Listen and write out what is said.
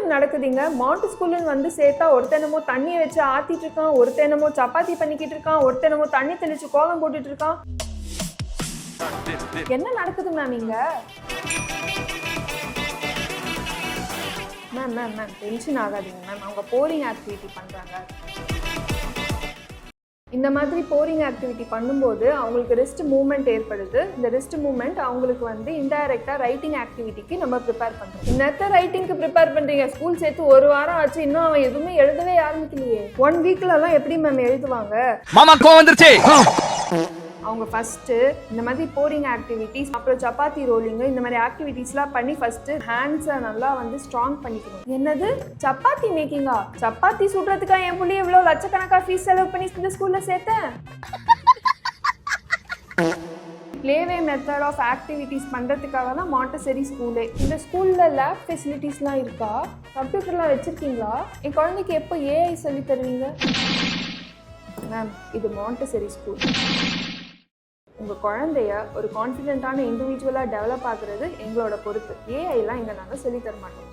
Ma'am நடக்குதுங்க? மாண்டி ஸ்கூல்னு வந்து சேர்த்தா ஒருத்தனமோ தண்ணியை வச்சு ஆத்திட்டு இருக்கான், ஒருத்தனமோ சப்பாத்தி பண்ணிக்கிட்டு இருக்கான், ஒருத்தனமோ தண்ணி தெளிச்சு கோலம் போட்டுட்டு இருக்கான். என்ன நடக்குது மேம் இங்க? மேம் மேம் மேம் டென்ஷன் ஆகாதீங்க மேம். அவங்க போரிங் ஆக்டிவிட்டி பண்றாங்க. இந்த மாதிரி போரிங் ஆக்டிவிட்டி பண்ணும்போது அவங்களுக்கு ரெஸ்ட் மூவ்மெண்ட் ஏற்படுது. இந்த ரெஸ்ட் மூவ்மெண்ட் அவங்களுக்கு வந்து இன்டைரக்டா ரைட்டிங் ஆக்டிவிட்டிக்கு நம்ம ப்ரிப்பேர் பண்றோம். இன்னத்த ரைட்டிங்க்கு ப்ரிப்பேர் பண்றீங்க? ஸ்கூல் சேர்த்து ஒரு வாரம் ஆச்சு, இன்னும் அவன் எதுவுமே எழுதவே ஆரம்பிக்கலையே. 1 வீக்ல எல்லாம் எப்படி மேம் எழுதுவாங்க? மாமா கோவம் வந்துருச்சு. அவங்க ஃபர்ஸ்ட் இந்த மாதிரி போரிங் ஆக்டிவிட்டிஸ், அப்புறம் சப்பாத்தி ரோலிங், இந்த மாதிரி ஆக்டிவிட்டிஸ்லாம் பண்ணி ஃபர்ஸ்ட் ஹேண்ட்ஸை நல்லா வந்து ஸ்ட்ராங் பண்ணிக்கணும். என்னது சப்பாத்தி மேக்கிங்கா? சப்பாத்தி சுடுறதுக்கா என் புள்ளி இவ்வளோ லட்சக்கணக்கா ஃபீஸ் செலவு பண்ணி இந்த ஸ்கூல்ல சேர்த்தேன்? பிளேவே மெத்தட் ஆஃப் ஆக்டிவிட்டிஸ் பண்ணுறதுக்காக தான் மாண்டசரி ஸ்கூலே. இந்த ஸ்கூலில் லேப் ஃபெசிலிட்டிஸ்லாம் இருக்கா? கம்ப்யூட்டர்லாம் வச்சுருக்கீங்களா? என் குழந்தைக்கு எப்போ ஏஐ சொல்லி தருவீங்க? மேம் இது மாண்டசரி ஸ்கூல். உங்கள் குழந்தைய ஒரு கான்ஃபிடென்ட்டான இண்டிவிஜுவலாக டெவலப் ஆகுறது எங்களோட பொறுப்பு. ஏஐலாம் இங்கே நாங்கள் சொல்லித்தர மாட்டோம்.